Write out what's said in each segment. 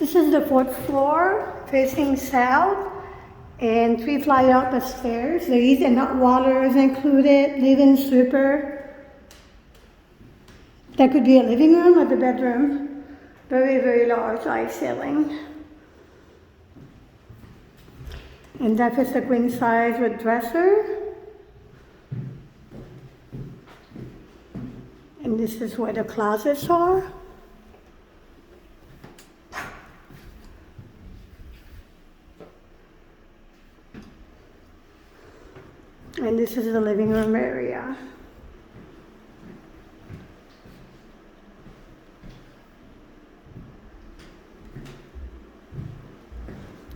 This is the fourth floor, facing south, and 3 flight up the stairs. The heat and hot water is included, live-in sweeper. That could be a living room or the bedroom. Very, very large high ceiling. And that is the queen size with dresser. And this is where the closets are. And this is the living room area.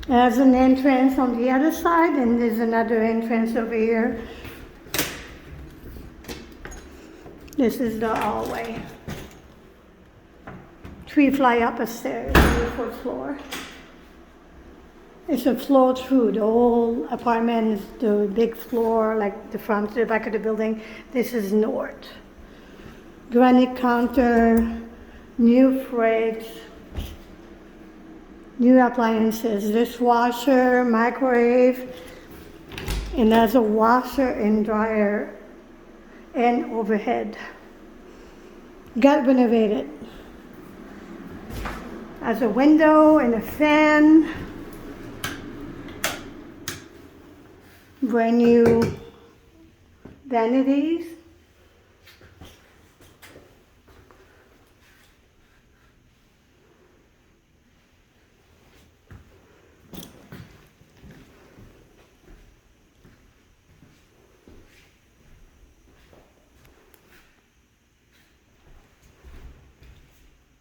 There's an entrance on the other side, and there's another entrance over here. This is the hallway. 3 fly up the stairs on the 4th floor. It's a floor through. The whole apartment is the big floor, like the front to the back of the building. This is north. Granite counter, new fridge, new appliances, dishwasher, microwave, and there's a washer and dryer and overhead. Got renovated. Has a window and a fan. Brand new vanities.